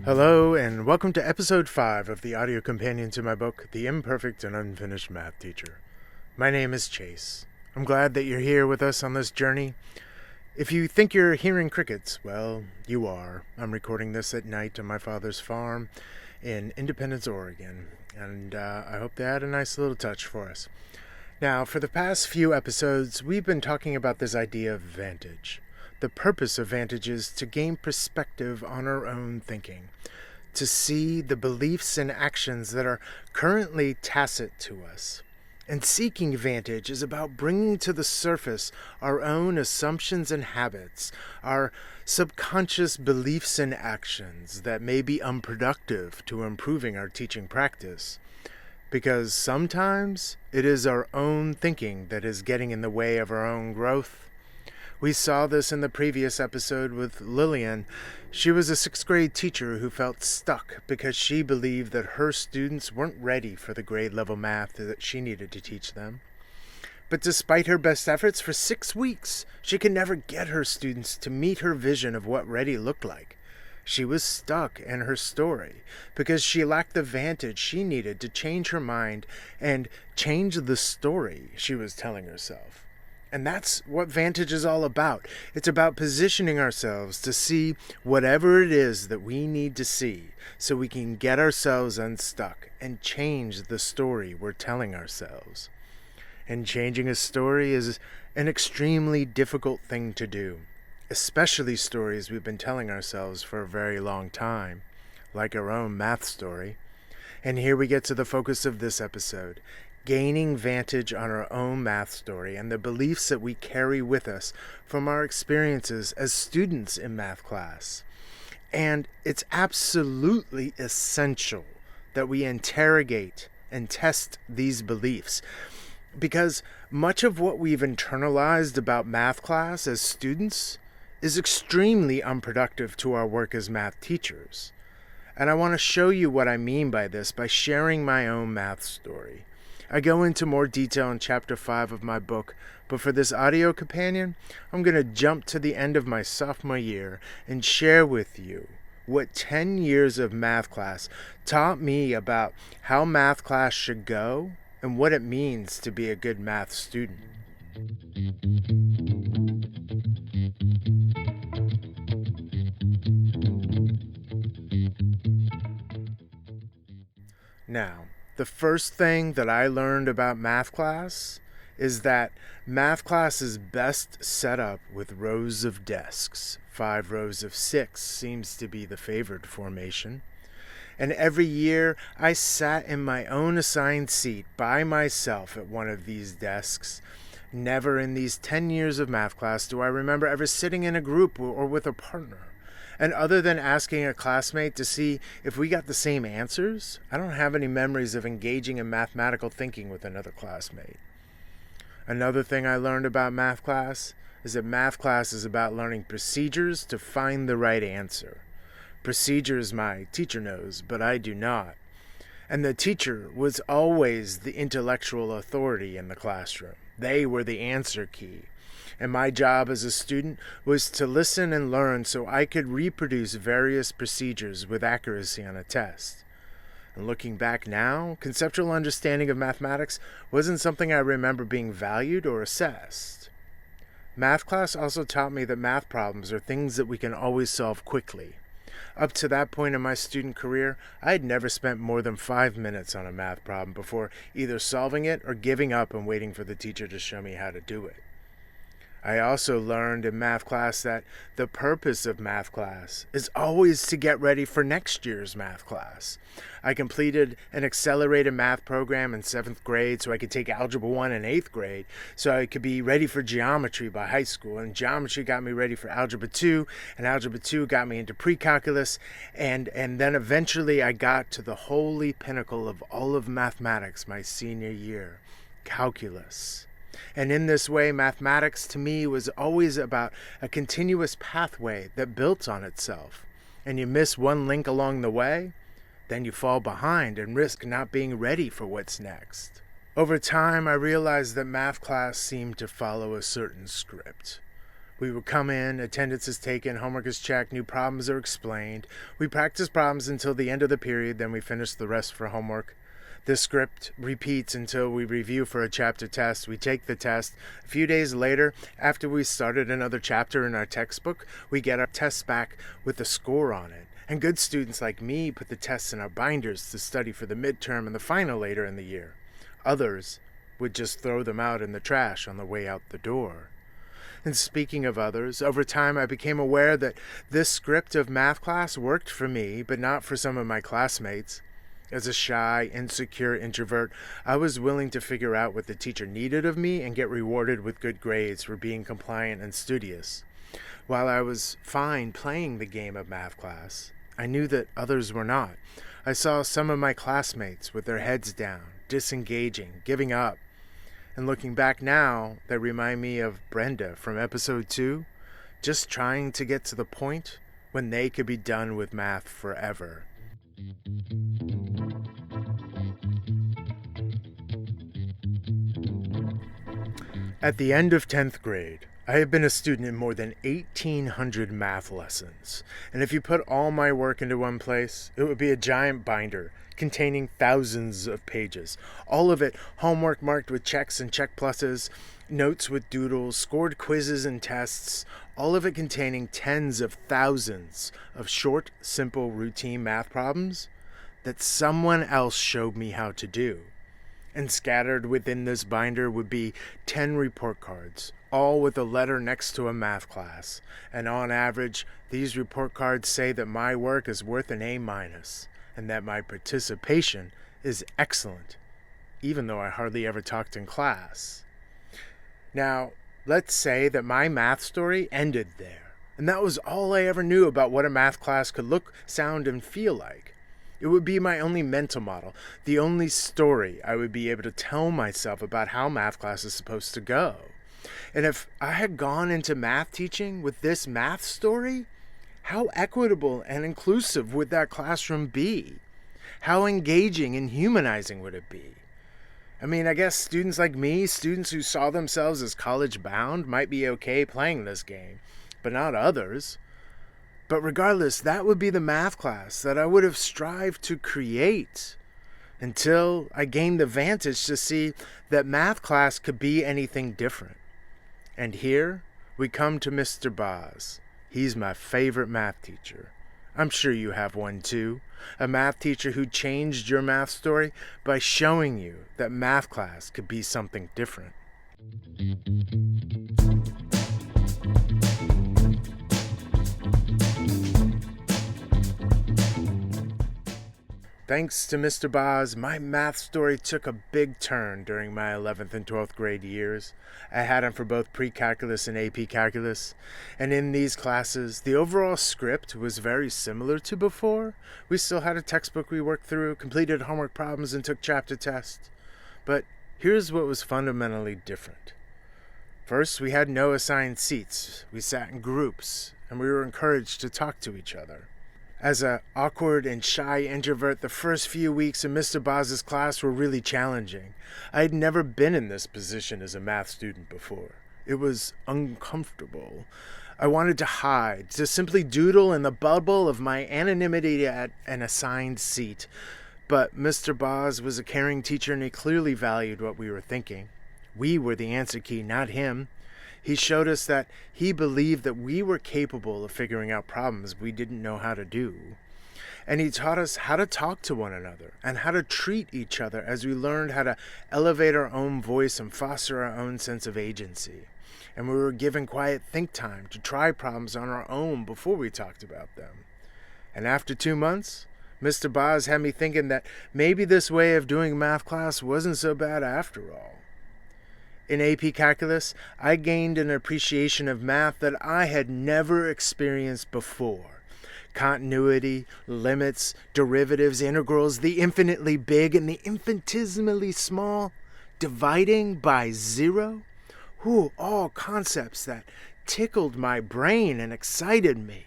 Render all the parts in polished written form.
Hello, and welcome to Episode 5 of the audio companion to my book, The Imperfect and Unfinished Math Teacher. My name is Chase. I'm glad that you're here with us on this journey. If you think you're hearing crickets, well, you are. I'm recording this at night on my father's farm in Independence, Oregon, and I hope they had a nice little touch for us. Now, for the past few episodes, we've been talking about this idea of vantage. The purpose of vantage is to gain perspective on our own thinking, to see the beliefs and actions that are currently tacit to us. And seeking vantage is about bringing to the surface our own assumptions and habits, our subconscious beliefs and actions that may be unproductive to improving our teaching practice. Because sometimes it is our own thinking that is getting in the way of our own growth. We saw this in the previous episode with Lillian. She was a 6th grade teacher who felt stuck because she believed that her students weren't ready for the grade level math that she needed to teach them. But despite her best efforts for 6 weeks, she could never get her students to meet her vision of what ready looked like. She was stuck in her story because she lacked the vantage she needed to change her mind and change the story she was telling herself. And that's what vantage is all about. It's about positioning ourselves to see whatever it is that we need to see so we can get ourselves unstuck and change the story we're telling ourselves. And changing a story is an extremely difficult thing to do, especially stories we've been telling ourselves for a very long time, like our own math story. And here we get to the focus of this episode. Gaining vantage on our own math story and the beliefs that we carry with us from our experiences as students in math class. And it's absolutely essential that we interrogate and test these beliefs, because much of what we've internalized about math class as students is extremely unproductive to our work as math teachers. And I want to show you what I mean by this by sharing my own math story. I go into more detail in Chapter 5 of my book, but for this audio companion, I'm going to jump to the end of my sophomore year and share with you what 10 years of math class taught me about how math class should go and what it means to be a good math student. Now, the first thing that I learned about math class is that math class is best set up with rows of desks. 5 rows of 6 seems to be the favored formation. And every year I sat in my own assigned seat by myself at one of these desks. Never in these 10 years of math class do I remember ever sitting in a group or with a partner. And other than asking a classmate to see if we got the same answers, I don't have any memories of engaging in mathematical thinking with another classmate. Another thing I learned about math class is that math class is about learning procedures to find the right answer. Procedures my teacher knows, but I do not. And the teacher was always the intellectual authority in the classroom. They were the answer key. And my job as a student was to listen and learn so I could reproduce various procedures with accuracy on a test. And looking back now, conceptual understanding of mathematics wasn't something I remember being valued or assessed. Math class also taught me that math problems are things that we can always solve quickly. Up to that point in my student career, I had never spent more than 5 minutes on a math problem before either solving it or giving up and waiting for the teacher to show me how to do it. I also learned in math class that the purpose of math class is always to get ready for next year's math class. I completed an accelerated math program in 7th grade so I could take Algebra 1 in 8th grade so I could be ready for geometry by high school. And geometry got me ready for Algebra 2, and Algebra 2 got me into pre-calculus, and then eventually I got to the holy pinnacle of all of mathematics my senior year, calculus. And in this way, mathematics to me was always about a continuous pathway that built on itself. And you miss one link along the way, then you fall behind and risk not being ready for what's next. Over time, I realized that math class seemed to follow a certain script. We would come in, attendance is taken, homework is checked, new problems are explained. We practice problems until the end of the period, then we finish the rest for homework. This script repeats until we review for a chapter test. We take the test. A few days later, after we started another chapter in our textbook, we get our tests back with a score on it. And good students like me put the tests in our binders to study for the midterm and the final later in the year. Others would just throw them out in the trash on the way out the door. And speaking of others, over time I became aware that this script of math class worked for me, but not for some of my classmates. As a shy, insecure introvert, I was willing to figure out what the teacher needed of me and get rewarded with good grades for being compliant and studious. While I was fine playing the game of math class, I knew that others were not. I saw some of my classmates with their heads down, disengaging, giving up. And looking back now, they remind me of Brenda from episode 2, just trying to get to the point when they could be done with math forever. At the end of 10th grade, I have been a student in more than 1,800 math lessons. And if you put all my work into one place, it would be a giant binder containing thousands of pages. All of it homework marked with checks and check pluses, notes with doodles, scored quizzes and tests, all of it containing tens of thousands of short, simple, routine math problems that someone else showed me how to do. And scattered within this binder would be 10 report cards, all with a letter next to a math class. And on average, these report cards say that my work is worth an A-, and that my participation is excellent, even though I hardly ever talked in class. Now, let's say that my math story ended there, and that was all I ever knew about what a math class could look, sound, and feel like. It would be my only mental model, the only story I would be able to tell myself about how math class is supposed to go. And if I had gone into math teaching with this math story, how equitable and inclusive would that classroom be? How engaging and humanizing would it be? I mean, I guess students like me, students who saw themselves as college-bound, might be okay playing this game, but not others. But regardless, that would be the math class that I would have strived to create until I gained the vantage to see that math class could be anything different. And here we come to Mr. Boz. He's my favorite math teacher. I'm sure you have one too. A math teacher who changed your math story by showing you that math class could be something different. Thanks to Mr. Boz, my math story took a big turn during my 11th and 12th grade years. I had him for both pre-calculus and AP calculus, and in these classes, the overall script was very similar to before. We still had a textbook we worked through, completed homework problems, and took chapter tests. But here's what was fundamentally different. First, we had no assigned seats. We sat in groups, and we were encouraged to talk to each other. As an awkward and shy introvert, the first few weeks in Mr. Boz's class were really challenging. I had never been in this position as a math student before. It was uncomfortable. I wanted to hide, to simply doodle in the bubble of my anonymity at an assigned seat. But Mr. Boz was a caring teacher, and he clearly valued what we were thinking. We were the answer key, not him. He showed us that he believed that we were capable of figuring out problems we didn't know how to do. And he taught us how to talk to one another and how to treat each other as we learned how to elevate our own voice and foster our own sense of agency. And we were given quiet think time to try problems on our own before we talked about them. And after 2 months, Mr. Boz had me thinking that maybe this way of doing math class wasn't so bad after all. In AP Calculus, I gained an appreciation of math that I had never experienced before. Continuity, limits, derivatives, integrals, the infinitely big and the infinitesimally small, dividing by zero. All concepts that tickled my brain and excited me.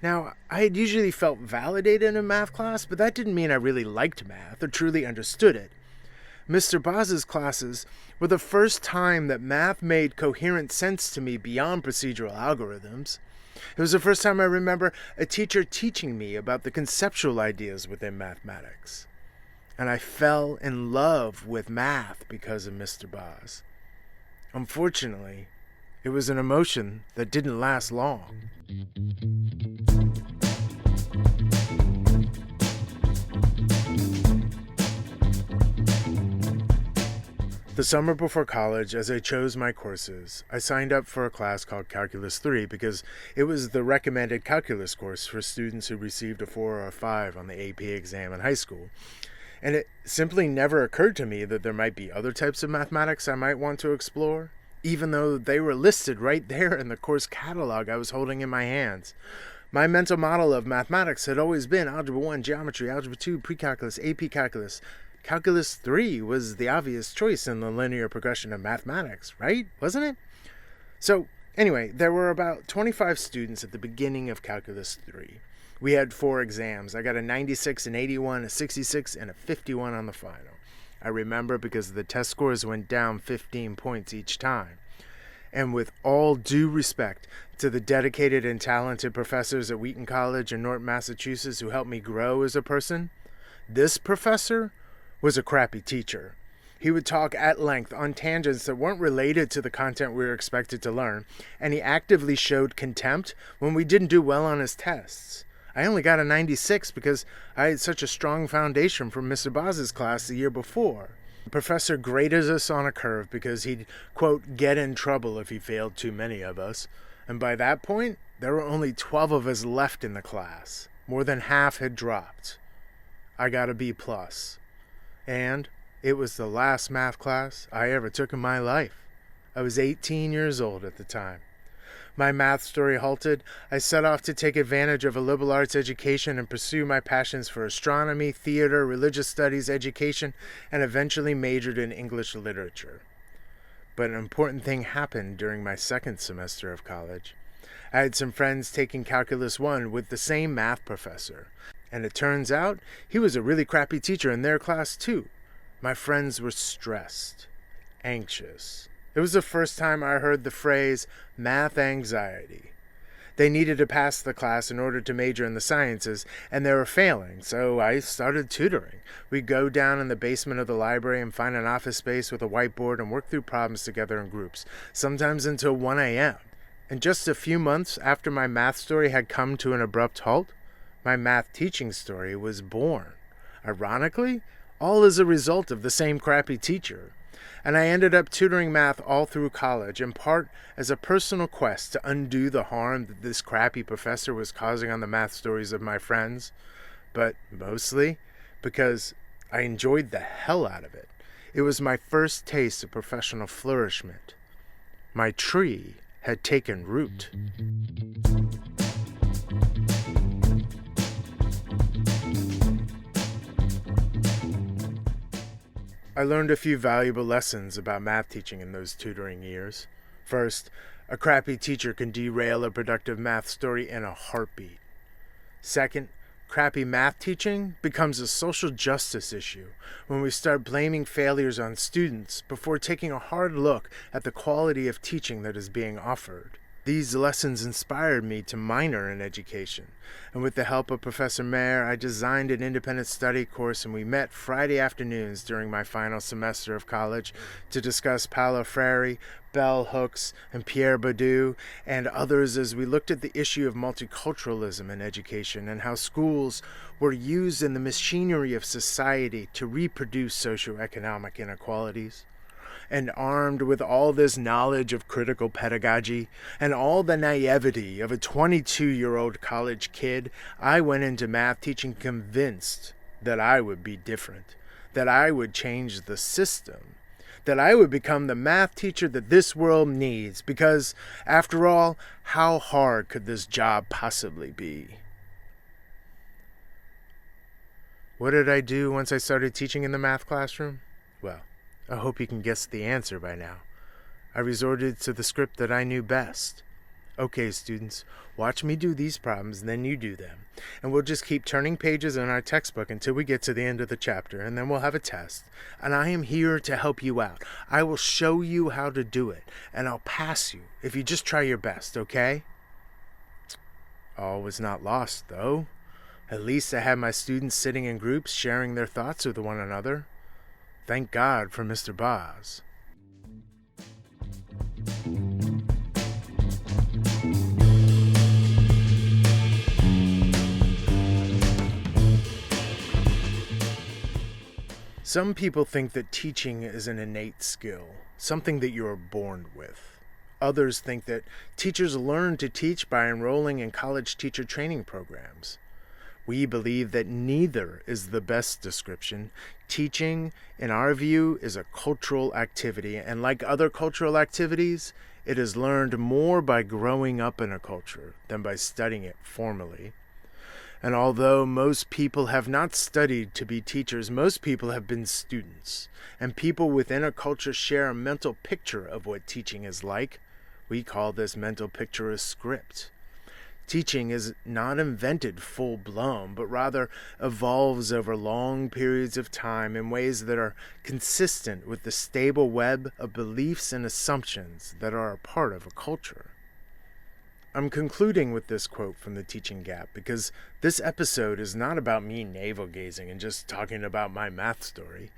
Now, I had usually felt validated in math class, but that didn't mean I really liked math or truly understood it. Mr. Boz's classes were the first time that math made coherent sense to me beyond procedural algorithms. It was the first time I remember a teacher teaching me about the conceptual ideas within mathematics. And I fell in love with math because of Mr. Boz. Unfortunately, it was an emotion that didn't last long. The summer before college, as I chose my courses, I signed up for a class called Calculus 3 because it was the recommended calculus course for students who received a 4 or a 5 on the AP exam in high school. And it simply never occurred to me that there might be other types of mathematics I might want to explore, even though they were listed right there in the course catalog I was holding in my hands. My mental model of mathematics had always been Algebra 1, Geometry, Algebra 2, Pre-Calculus, AP Calculus. Calculus 3 was the obvious choice in the linear progression of mathematics, right? Wasn't it? So, anyway, there were about 25 students at the beginning of Calculus 3. We had 4 exams. I got a 96, an 81, a 66, and a 51 on the final. I remember because the test scores went down 15 points each time. And with all due respect to the dedicated and talented professors at Wheaton College in Norton, Massachusetts who helped me grow as a person, this professor was a crappy teacher. He would talk at length on tangents that weren't related to the content we were expected to learn, and he actively showed contempt when we didn't do well on his tests. I only got a 96 because I had such a strong foundation from Mr. Boz's class the year before. The professor graded us on a curve because he'd, quote, get in trouble if he failed too many of us. And by that point, there were only 12 of us left in the class. More than half had dropped. I got a B+. And it was the last math class I ever took in my life. I was 18 years old at the time. My math story halted. I set off to take advantage of a liberal arts education and pursue my passions for astronomy, theater, religious studies, education, and eventually majored in English literature. But an important thing happened during my second semester of college. I had some friends taking Calculus 1 with the same math professor. And it turns out he was a really crappy teacher in their class too. My friends were stressed, anxious. It was the first time I heard the phrase math anxiety. They needed to pass the class in order to major in the sciences, and they were failing, so I started tutoring. We'd go down in the basement of the library and find an office space with a whiteboard and work through problems together in groups, sometimes until 1 a.m. And just a few months after my math story had come to an abrupt halt, my math teaching story was born. Ironically, all as a result of the same crappy teacher. And I ended up tutoring math all through college, in part as a personal quest to undo the harm that this crappy professor was causing on the math stories of my friends, but mostly because I enjoyed the hell out of it. It was my first taste of professional flourishment. My tree had taken root. I learned a few valuable lessons about math teaching in those tutoring years. First, a crappy teacher can derail a productive math story in a heartbeat. Second, crappy math teaching becomes a social justice issue when we start blaming failures on students before taking a hard look at the quality of teaching that is being offered. These lessons inspired me to minor in education, and with the help of Professor Mayer, I designed an independent study course, and we met Friday afternoons during my final semester of college to discuss Paulo Freire, Bell Hooks, and Pierre Bourdieu, and others as we looked at the issue of multiculturalism in education and how schools were used in the machinery of society to reproduce socioeconomic inequalities. And armed with all this knowledge of critical pedagogy and all the naivety of a 22-year-old college kid, I went into math teaching convinced that I would be different, that I would change the system, that I would become the math teacher that this world needs, because, after all, how hard could this job possibly be? What did I do once I started teaching in the math classroom? Well, I hope you can guess the answer by now. I resorted to the script that I knew best. Okay, students, watch me do these problems, then you do them. And we'll just keep turning pages in our textbook until we get to the end of the chapter, and then we'll have a test. And I am here to help you out. I will show you how to do it, and I'll pass you if you just try your best, okay? All was not lost, though. At least I had my students sitting in groups sharing their thoughts with one another. Thank God for Mr. Boz. Some people think that teaching is an innate skill, something that you are born with. Others think that teachers learn to teach by enrolling in college teacher training programs. We believe that neither is the best description. Teaching, in our view, is a cultural activity, and like other cultural activities, it is learned more by growing up in a culture than by studying it formally. And although most people have not studied to be teachers, most people have been students. And people within a culture share a mental picture of what teaching is like. We call this mental picture a script. Teaching is not invented full-blown, but rather evolves over long periods of time in ways that are consistent with the stable web of beliefs and assumptions that are a part of a culture. I'm concluding with this quote from The Teaching Gap because this episode is not about me navel-gazing and just talking about my math story.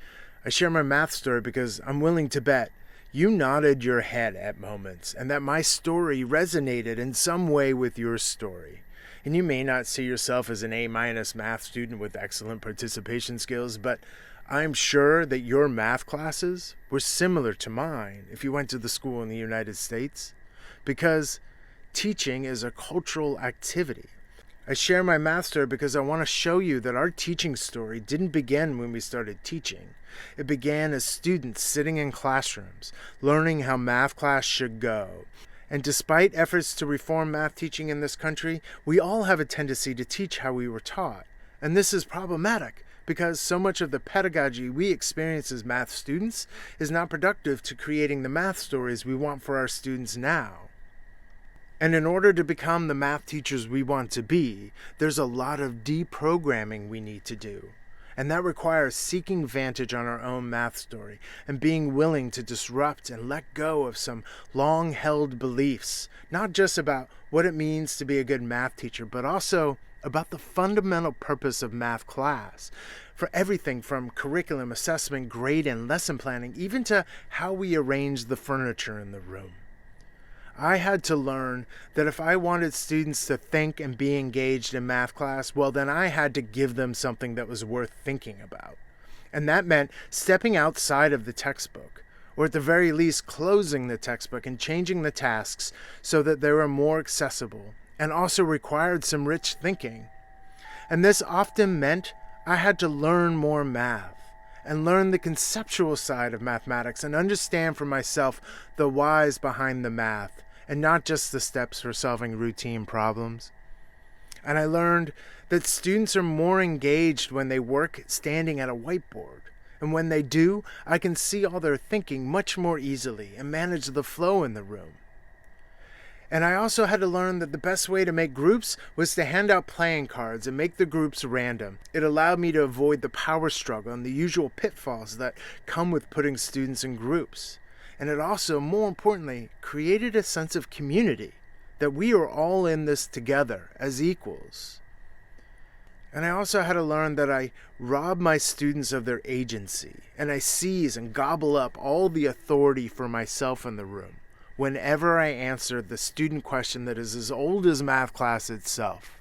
I share my math story because I'm willing to bet you nodded your head at moments and that my story resonated in some way with your story. And you may not see yourself as an A- math student with excellent participation skills, but I'm sure that your math classes were similar to mine if you went to the school in the United States, because teaching is a cultural activity. I share my math story because I want to show you that our teaching story didn't begin when we started teaching. It began as students sitting in classrooms, learning how math class should go. And despite efforts to reform math teaching in this country, we all have a tendency to teach how we were taught. And this is problematic because so much of the pedagogy we experience as math students is not productive to creating the math stories we want for our students now. And in order to become the math teachers we want to be, there's a lot of deprogramming we need to do. And that requires seeking vantage on our own math story and being willing to disrupt and let go of some long-held beliefs, not just about what it means to be a good math teacher, but also about the fundamental purpose of math class, for everything from curriculum, assessment, grade, and lesson planning, even to how we arrange the furniture in the room. I had to learn that if I wanted students to think and be engaged in math class, well, then I had to give them something that was worth thinking about. And that meant stepping outside of the textbook, or at the very least closing the textbook and changing the tasks so that they were more accessible, and also required some rich thinking. And this often meant I had to learn more math and learn the conceptual side of mathematics and understand for myself the whys behind the math and not just the steps for solving routine problems. And I learned that students are more engaged when they work standing at a whiteboard. And when they do, I can see all their thinking much more easily and manage the flow in the room. And I also had to learn that the best way to make groups was to hand out playing cards and make the groups random. It allowed me to avoid the power struggle and the usual pitfalls that come with putting students in groups. And it also, more importantly, created a sense of community, that we are all in this together as equals. And I also had to learn that I rob my students of their agency, and I seize and gobble up all the authority for myself in the room whenever I answer the student question that is as old as math class itself.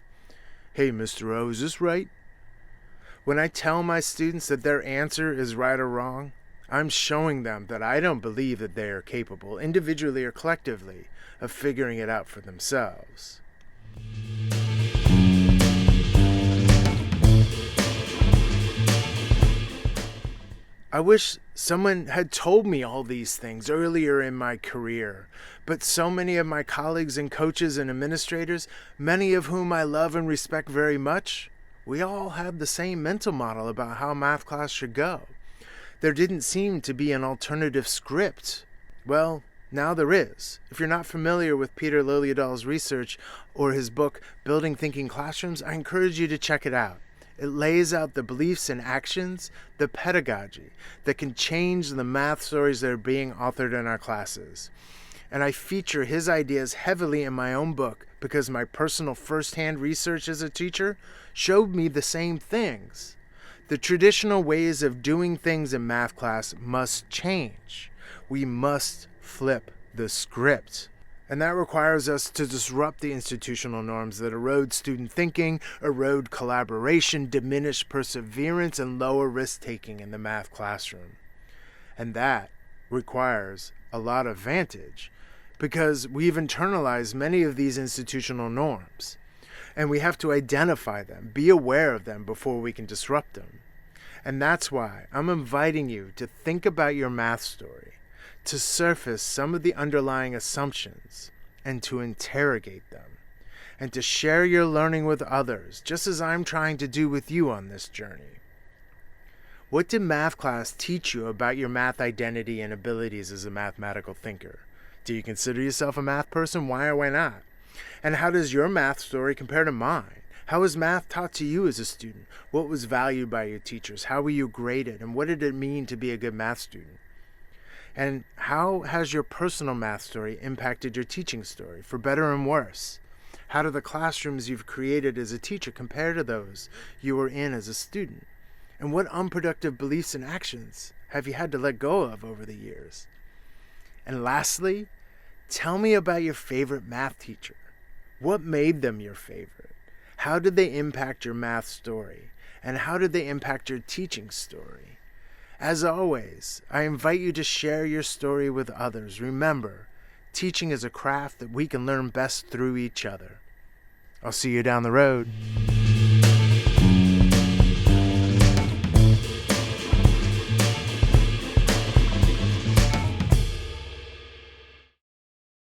Hey, Mr. O, is this right? When I tell my students that their answer is right or wrong, I'm showing them that I don't believe that they are capable, individually or collectively, of figuring it out for themselves. I wish someone had told me all these things earlier in my career, but so many of my colleagues and coaches and administrators, many of whom I love and respect very much, we all had the same mental model about how math class should go. There didn't seem to be an alternative script. Well, Now there is. If you're not familiar with Peter Liljedahl's research or his book, Building Thinking Classrooms, I encourage you to check it out. It lays out the beliefs and actions, the pedagogy that can change the math stories that are being authored in our classes. And I feature his ideas heavily in my own book because my personal first-hand research as a teacher showed me the same things. The traditional ways of doing things in math class must change. We must flip the script. And that requires us to disrupt the institutional norms that erode student thinking, erode collaboration, diminish perseverance, and lower risk-taking in the math classroom. And that requires a lot of vantage because we've internalized many of these institutional norms. And we have to identify them, be aware of them before we can disrupt them. And that's why I'm inviting you to think about your math story, to surface some of the underlying assumptions, and to interrogate them, and to share your learning with others, just as I'm trying to do with you on this journey. What did math class teach you about your math identity and abilities as a mathematical thinker? Do you consider yourself a math person? Why or why not? And how does your math story compare to mine? How was math taught to you as a student? What was valued by your teachers? How were you graded? And what did it mean to be a good math student? And how has your personal math story impacted your teaching story, for better and worse? How do the classrooms you've created as a teacher compare to those you were in as a student? And what unproductive beliefs and actions have you had to let go of over the years? And lastly, tell me about your favorite math teacher. What made them your favorite? How did they impact your math story? And how did they impact your teaching story? As always, I invite you to share your story with others. Remember, teaching is a craft that we can learn best through each other. I'll see you down the road.